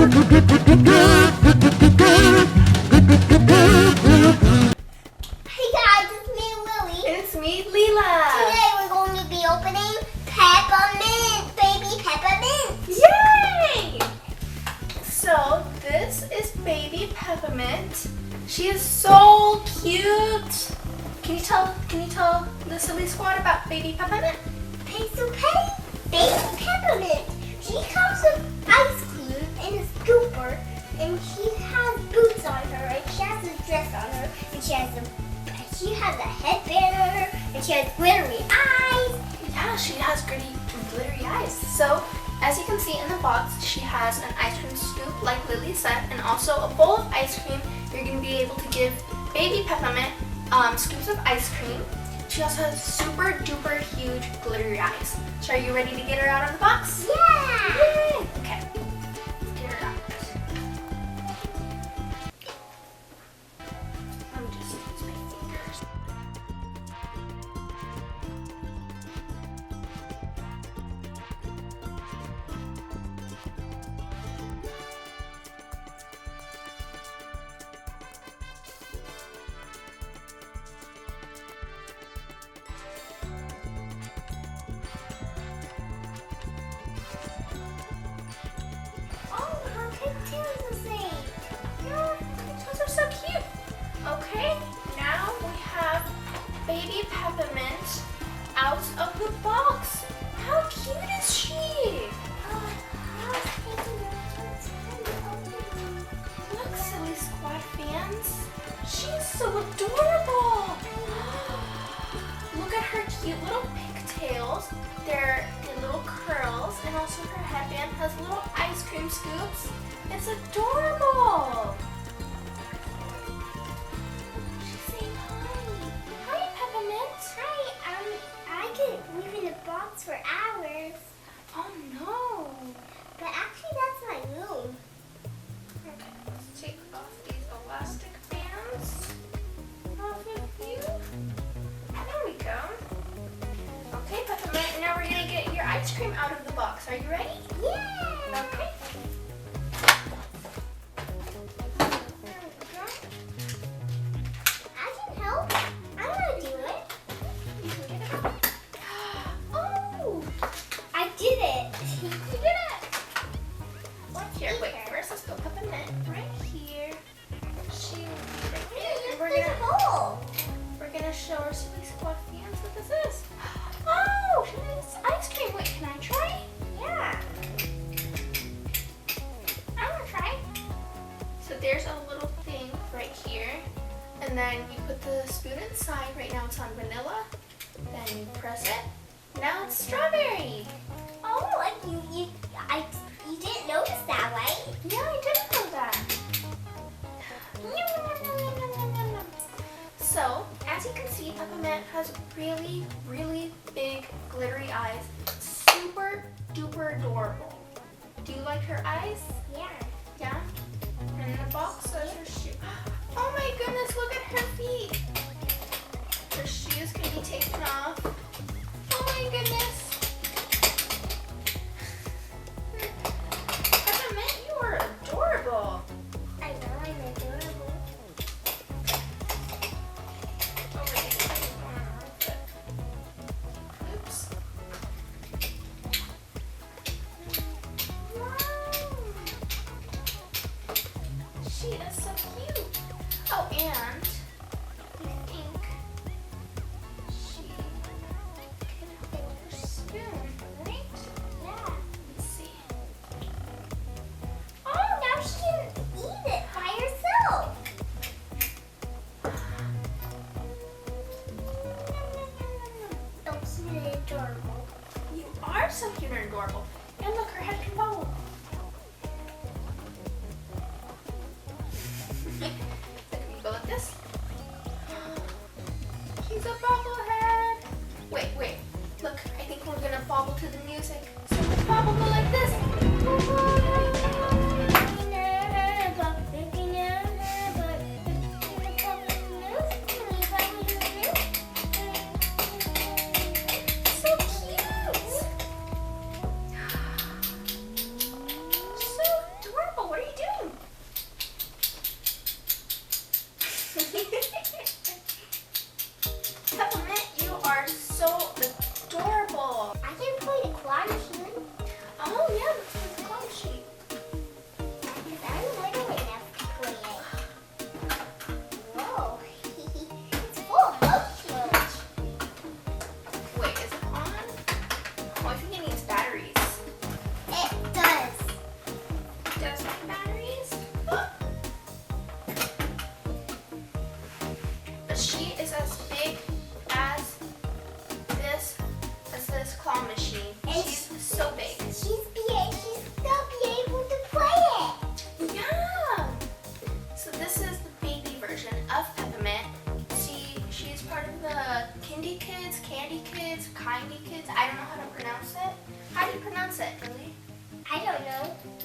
Hey guys, it's me, Lily. It's me, Leela. Today we're going to be opening Peppermint, baby Peppermint. Yay! So this is baby Peppermint. She is so cute. Can you tell the silly squad about baby Peppermint? Baby Peppermint. She comes with ice cream and a scooper, and she has boots on her, and she has a dress on her, and she has a headband on her, and she has glittery eyes. Yeah, she has glittery eyes. So as you can see in the box, she has an ice cream scoop like Lily said, and also a bowl of ice cream. You're going to be able to give baby Peppermint scoops of ice cream. She also has super duper huge glittery eyes. So are you ready to get her out of the box? Yeah. Yay! Okay, let's get her out. Let me just use my fingers. Oh, her pigtails are safe. Yeah, those are so cute. Okay, now we have baby Peppermint out of the box. How cute is she? Look, silly squad fans. She's so adorable. Look at her cute little pigtails. They're little curls, and also her headband has little ice cream scoops. It's adorable. She's saying hi. Hi, Peppermint. Hi, I could live in a box for hours, Oh no. but actually that's my room. Okay, let's take off these elastic bands off of you. There we go. Okay, Peppermint, now we're gonna get your ice cream out of the box. Are you ready? Yeah. Okay. I can help. I'm gonna do it. You can get it out. Oh, I did it. you did it. Here, wait. First, let's put Peppermint right here. She will be right here. And There's a bowl. we're gonna show our silly squad fans what this is. Oh, it's ice cream. Wait, can I try? Yeah. I want to try. So there's a little thing right here, and then you put the spoon inside. Right now it's on vanilla. Then you press it. Now it's strawberry. Oh, like you didn't notice that, right? Yeah, I didn't know that. So, as you can see, Peppermint has really, really big glittery eyes. Super duper adorable. Do you like her eyes? Yeah. Yeah? And in the box says her shoe. Oh my goodness, look at her feet. Her shoes can be taken off. Oh my goodness. Peppermint, you are adorable. I know I'm adorable. Oh wait, I didn't want to remove it. Oops. Wow. She is so cute. Oh, and I think she can hold her spoon, right? Yeah. Let's see. Oh, now she can eat it by herself. Oh, she's really adorable. You are so cute and adorable. And look, her head can bubble. Can we go with this?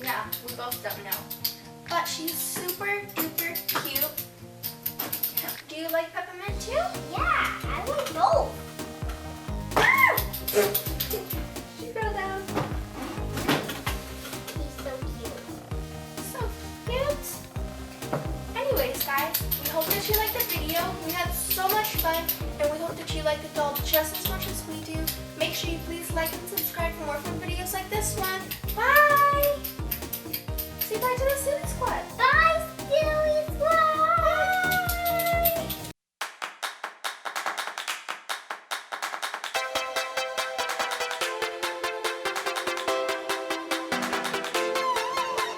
Yeah, we both don't know. But she's super duper cute. Do you like Peppermint too? Yeah, I want both. Ah! She fell down. He's so cute. So cute. Anyways, guys, we hope that you liked the video. We had so much fun, and we hope that you like the doll just as much as we do. Make sure you please like and subscribe for more fun videos like this one. Bye! Say bye to the SUUUUUPPPERRR Squad.